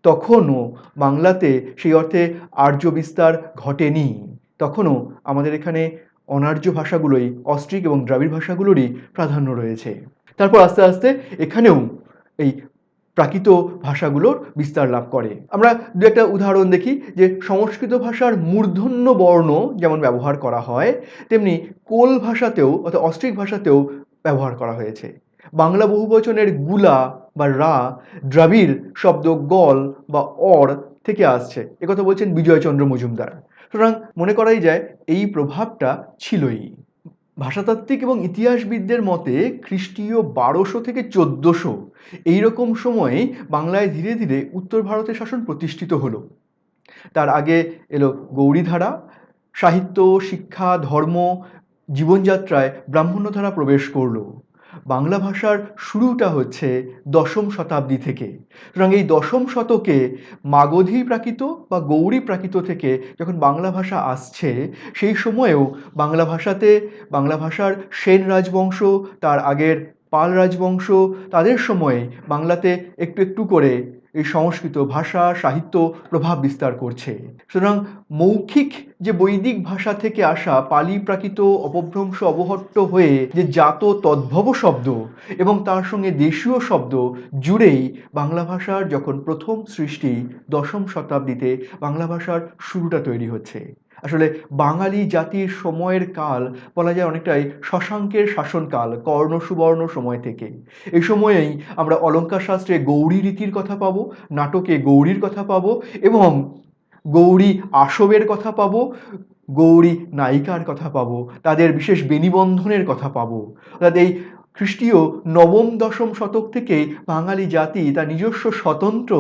Speaker 1: তখনও বাংলাতে সেই অর্থে আর্য বিস্তার ঘটেনি। তখনও আমাদের এখানে অনার্য ভাষাগুলোই, অস্ট্রিক এবং দ্রাবিড় ভাষাগুলোরই প্রাধান্য রয়েছে। তারপর আস্তে আস্তে এখানেও এই প্রাকৃত ভাষাগুলোর বিস্তার লাভ করে। আমরা দু একটা উদাহরণ দেখি, যে সংস্কৃত ভাষার মূর্ধন্য বর্ণ যেমন ব্যবহার করা হয়, তেমনি কোল ভাষাতেও অর্থাৎ অস্ট্রিক ভাষাতেও ব্যবহার করা হয়েছে। বাংলা বহুবচনের গুলা বা রা দ্রাবিড় শব্দ গল বা অর থেকে আসছে, একথা বলছেন বিজয়চন্দ্র মজুমদার। সুতরাং মনে করাই যায় এই প্রভাবটা ছিলই। ভাষাতাত্ত্বিক এবং ইতিহাসবিদদের মতে খ্রিস্টীয় 1200 থেকে 1400 এইরকম সময়ে বাংলায় ধীরে ধীরে উত্তর ভারতের শাসন প্রতিষ্ঠিত হলো। তার আগে এলো গৌড়ীধারা, সাহিত্য, শিক্ষা, ধর্ম, জীবনযাত্রায় ব্রাহ্মণ্যধারা প্রবেশ করলো। বাংলা ভাষার শুরুটা হচ্ছে দশম শতাব্দী থেকে। সুতরাং এই দশম শতকে মাগধী প্রাকৃত বা গৌড়ী প্রাকৃত থেকে যখন বাংলা ভাষা আসছে, সেই সময়েও বাংলা ভাষাতে, বাংলা ভাষার সেন রাজবংশ, তার আগের পাল রাজবংশ, তাদের সময়ে বাংলাতে একটু একটু করে এই সংস্কৃত ভাষা সাহিত্য প্রভাব বিস্তার করছে। সুতরাং মৌখিক যে বৈদিক ভাষা থেকে আসা পালি প্রাকৃত অপভ্রংশ অবহট্ট হয়ে যে জাত তদ্ভব শব্দ এবং তার সঙ্গে দেশীয় শব্দ জুড়েই বাংলা ভাষার যখন প্রথম সৃষ্টি দশম শতাব্দীতে বাংলা ভাষার শুরুটা তৈরি হচ্ছে। আসলে বাঙালি জাতির সময়ের কাল বলা যায় অনেকটাই শশাঙ্কের শাসনকাল, কর্ণ সুবর্ণ সময় থেকে। এই সময়েই আমরা অলঙ্কার শাস্ত্রে গৌরী রীতির কথা পাবো, নাটকে গৌরীর কথা পাবো এবং গৌরী আসবের কথা পাবো, গৌরী নায়িকার কথা পাবো, তাদের বিশেষ বেনিবন্ধনের কথা পাবো। অর্থাৎ এই খ্রিস্টীয় নবম দশম শতক থেকেই বাঙালি জাতি তার নিজস্ব স্বতন্ত্র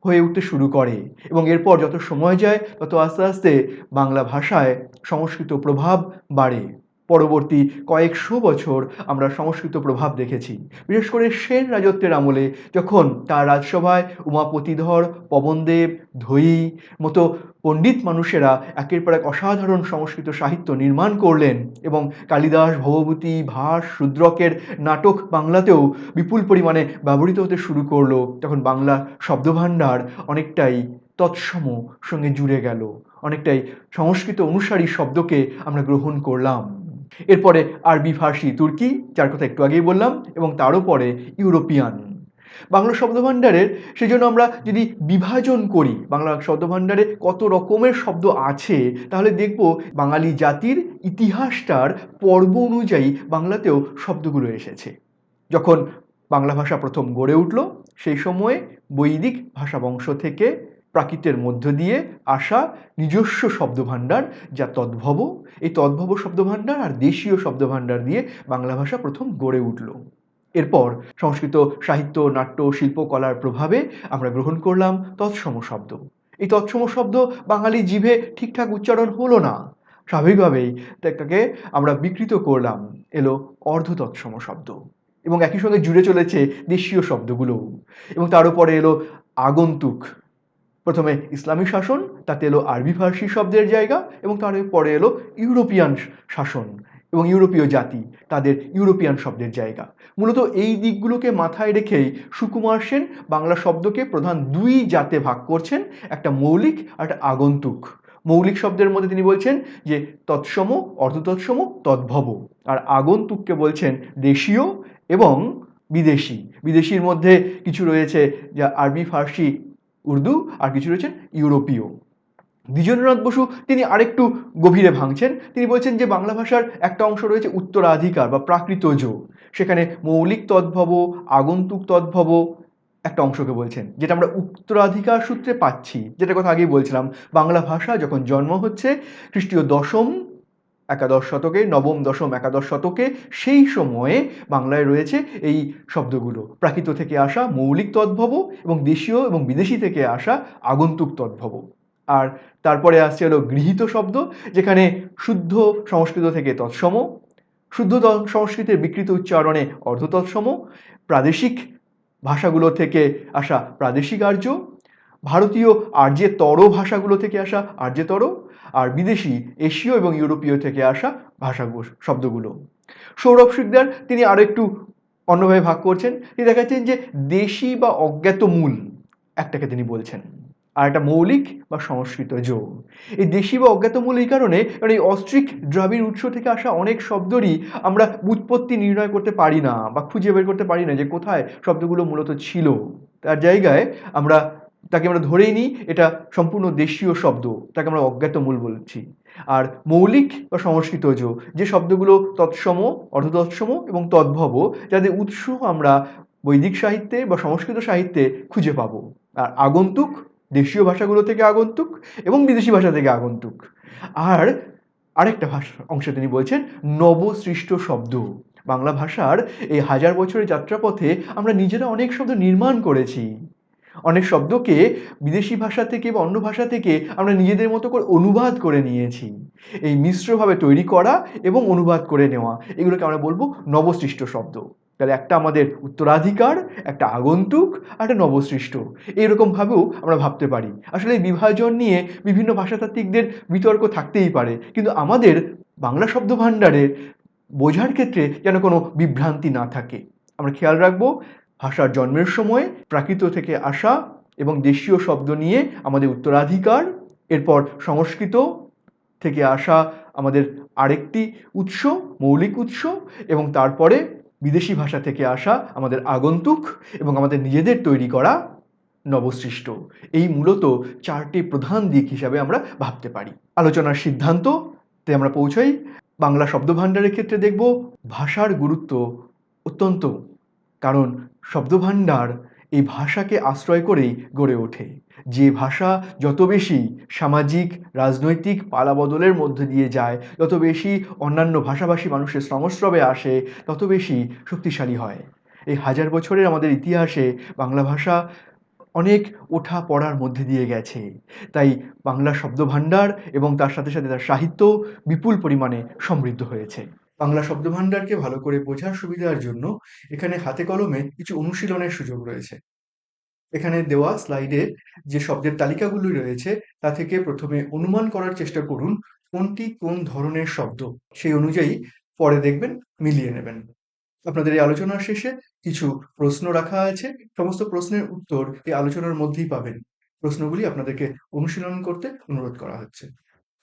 Speaker 1: হয়ে উঠতে শুরু করে এবং এরপর যত সময় যায় তত আস্তে আস্তে বাংলা ভাষায় সংস্কৃত প্রভাব বাড়ে। পরবর্তী কয়েকশো বছর আমরা সংস্কৃত প্রভাব দেখেছি, বিশেষ করে সেন রাজত্বের আমলে যখন তার রাজসভায় উমাপতিধর, পবনদেব, ধয়ী মতো পণ্ডিত মানুষেরা একের পর এক অসাধারণ সংস্কৃত সাহিত্য নির্মাণ করলেন এবং কালিদাস, ভবভূতি, ভাস, শূদ্রকের নাটক বাংলাতেও বিপুল পরিমাণে ব্যবহৃত হতে শুরু করলো, তখন বাংলা শব্দভাণ্ডার অনেকটাই তৎসম সঙ্গে জুড়ে গেল, অনেকটাই সংস্কৃত অনুসারী শব্দকে আমরা গ্রহণ করলাম। এরপরে আরবি, ফার্সি, তুর্কি, যার কথা একটু আগেই বললাম, এবং তারও পরে ইউরোপিয়ান। বাংলা শব্দভাণ্ডারের সেজন্য আমরা যদি বিভাজন করি বাংলা শব্দভাণ্ডারে কত রকমের শব্দ আছে, তাহলে দেখব বাঙালি জাতির ইতিহাসটার পর্ব অনুযায়ী বাংলাতেও শব্দগুলো এসেছে। যখন বাংলা ভাষা প্রথম গড়ে উঠল সেই সময়ে বৈদিক ভাষাবংশ থেকে প্রাকৃতের মধ্য দিয়ে আসা নিজস্ব শব্দভাণ্ডার যা তদ্ভব, এই তদ্ভব শব্দভাণ্ডার আর দেশীয় শব্দভাণ্ডার দিয়ে বাংলা ভাষা প্রথম গড়ে উঠল। এরপর সংস্কৃত সাহিত্য, নাট্য, শিল্পকলার প্রভাবে আমরা গ্রহণ করলাম তৎসম শব্দ। এই তৎসম শব্দ বাঙালি জিভে ঠিকঠাক উচ্চারণ হলো না, স্বাভাবিকভাবেই তাকে আমরা বিকৃত করলাম, এলো অর্ধ তৎসম শব্দ এবং একই সঙ্গে জুড়ে চলেছে দেশীয় শব্দগুলো। এবং তার উপরে এলো আগন্তুক, প্রথমে ইসলামী শাসন, তাতে এলো আরবি ফার্সি শব্দের জায়গা এবং তারপরে এলো ইউরোপিয়ান শাসন এবং ইউরোপীয় জাতি, তাদের ইউরোপিয়ান শব্দের জায়গা। মূলত এই দিকগুলোকে মাথায় রেখেই সুকুমার সেন বাংলা শব্দকে প্রধান দুই জাতে ভাগ করছেন, একটা মৌলিক আর একটা আগন্তুক। মৌলিক শব্দের মধ্যে তিনি বলছেন যে তৎসম, অর্ধতৎসম, তদ্ভব, আর আগন্তুককে বলছেন দেশীয় এবং বিদেশি। বিদেশির মধ্যে কিছু রয়েছে যা আরবি, ফার্সি, উর্দু, আর কিছু রয়েছেন ইউরোপীয়। দ্বিজেন্দ্রনাথ বসু তিনি আরেকটু গভীরে ভাঙছেন, তিনি বলছেন যে বাংলা ভাষার একটা অংশ রয়েছে উত্তরাধিকার বা প্রাকৃতজ, সেখানে মৌলিক তদ্ভব, আগন্তুক তদ্ভব একটা অংশকে বলছেন, যেটা আমরা উত্তরাধিকার সূত্রে পাচ্ছি, যেটা কথা আগেই বলছিলাম। বাংলা ভাষা যখন জন্ম হচ্ছে খ্রিস্টীয় দশম একাদশ শতকে, নবম দশম একাদশ শতকে, সেই সময়ে বাংলায় রয়েছে এই শব্দগুলো, প্রাকৃত থেকে আসা মৌলিক তদ্ভব এবং দেশীয় এবং বিদেশি থেকে আসা আগন্তুক তদ্ভব। আর তারপরে আসছে হলো গৃহীত শব্দ, যেখানে শুদ্ধ সংস্কৃত থেকে তৎসম, শুদ্ধ সংস্কৃতের বিকৃত উচ্চারণে অর্ধতৎসম, প্রাদেশিক ভাষাগুলো থেকে আসা প্রাদেশিক আর্য, ভারতীয় আর্যেতর ভাষাগুলো থেকে আসা আর্যেতর, আর বিদেশি এশীয় এবং ইউরোপীয় থেকে আসা ভাষাগুলো শব্দগুলো। সৌরভ শিকদার তিনি আরও একটু অন্যভাবে ভাগ করছেন, তিনি দেখাচ্ছেন যে দেশি বা অজ্ঞাত মূল একটাকে তিনি বলছেন, আর একটা মৌলিক বা সংস্কৃতজ। এই দেশি বা অজ্ঞাত মূল এই কারণে, কারণ এই অস্ট্রিক দ্রাবিড় উৎস থেকে আসা অনেক শব্দেরই আমরা উৎপত্তি নির্ণয় করতে পারি না বা খুঁজে বের করতে পারি না যে কোথায় শব্দগুলো মূলত ছিল। তার জায়গায় তাকে আমরা ধরেই নিই এটা সম্পূর্ণ দেশীয় শব্দ, তাকে আমরা অজ্ঞাত মূল বলছি। আর মৌলিক বা সংস্কৃতজ যে শব্দগুলো তৎসম, অর্ধতৎসম এবং তদ্ভব, যাদের উৎস আমরা বৈদিক সাহিত্যে বা সংস্কৃত সাহিত্যে খুঁজে পাবো। আর আগন্তুক দেশীয় ভাষাগুলো থেকে আগন্তুক এবং বিদেশি ভাষা থেকে আগন্তুক। আর আরেকটা অংশে তিনি বলছেন নবসৃষ্ট শব্দ। বাংলা ভাষার এই হাজার বছরের যাত্রাপথে আমরা নিজেরা অনেক শব্দ নির্মাণ করেছি, অনেক শব্দকে বিদেশি ভাষা থেকে বা অন্য ভাষা থেকে আমরা নিজেদের মতো করে অনুবাদ করে নিয়েছি। এই মিশ্রভাবে তৈরি করা এবং অনুবাদ করে নেওয়া, এগুলোকে আমরা বলবো নবসৃষ্ট শব্দ। তাহলে একটা আমাদের উত্তরাধিকার, একটা আগন্তুক, আর একটা নবসৃষ্ট, এইরকমভাবেও আমরা ভাবতে পারি। আসলে এই বিভাজন নিয়ে বিভিন্ন ভাষাতাত্ত্বিকদের বিতর্ক থাকতেই পারে, কিন্তু আমাদের বাংলা শব্দভাণ্ডারের বোঝার ক্ষেত্রে যেন কোনো বিভ্রান্তি না থাকে। আমরা খেয়াল রাখবো ভাষার জন্মের সময় প্রাকৃত থেকে আসা এবং দেশীয় শব্দ নিয়ে আমাদের উত্তরাধিকার, এরপর সংস্কৃত থেকে আসা আমাদের আরেকটি উৎস, মৌলিক উৎস, এবং তারপরে বিদেশি ভাষা থেকে আসা আমাদের আগন্তুক এবং আমাদের নিজেদের তৈরি করা নবসৃষ্ট। এই মূলত 4টি প্রধান দিক হিসাবে আমরা ভাবতে পারি। আলোচনার সিদ্ধান্ততে আমরা পৌঁছাই। বাংলা শব্দভাণ্ডারের ক্ষেত্রে দেখব ভাষার গুরুত্ব অত্যন্ত, কারণ শব্দভাণ্ডার এই ভাষাকে আশ্রয় করেই গড়ে ওঠে। যে ভাষা যত বেশি সামাজিক, রাজনৈতিক পালাবদলের মধ্যে দিয়ে যায়, যত বেশি অন্যান্য ভাষাভাষী মানুষের সংস্রবে আসে, তত বেশি শক্তিশালী হয়। এই হাজার বছরের আমাদের ইতিহাসে বাংলা ভাষা অনেক ওঠা পড়ার মধ্যে দিয়ে গেছে। তাই বাংলা শব্দভাণ্ডার এবং তার সাথে সাথে তার সাহিত্য বিপুল পরিমাণে সমৃদ্ধ হয়েছে। বাংলা শব্দভাণ্ডারকে ভালো করে বোঝার সুবিধার জন্য এখানে হাতে কলমে কিছু অনুশীলনের সুযোগ রয়েছে। এখানে দেওয়া স্লাইডে যে শব্দের তালিকাগুলি রয়েছে তা থেকে প্রথমে অনুমান করার চেষ্টা করুন কোনটি কোন ধরনের শব্দ, সেই অনুযায়ী পরে দেখবেন মিলিয়ে নেবেন। আপনাদের এই আলোচনার শেষে কিছু প্রশ্ন রাখা আছে। সমস্ত প্রশ্নের উত্তর এই আলোচনার মধ্যেই পাবেন। প্রশ্নগুলি আপনাদেরকে অনুশীলন করতে অনুরোধ করা হচ্ছে।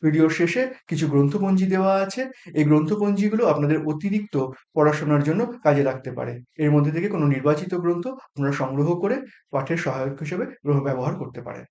Speaker 1: ভিডিওর শেষে কিছু গ্রন্থপঞ্জি দেওয়া আছে। এই গ্রন্থপঞ্জিগুলো আপনাদের অতিরিক্ত পড়াশোনার জন্য কাজে লাগতে পারে। এর মধ্যে থেকে কোনো নির্বাচিত গ্রন্থ আপনারা সংগ্রহ করে পাঠের সহায়ক হিসেবে ব্যবহার করতে পারেন।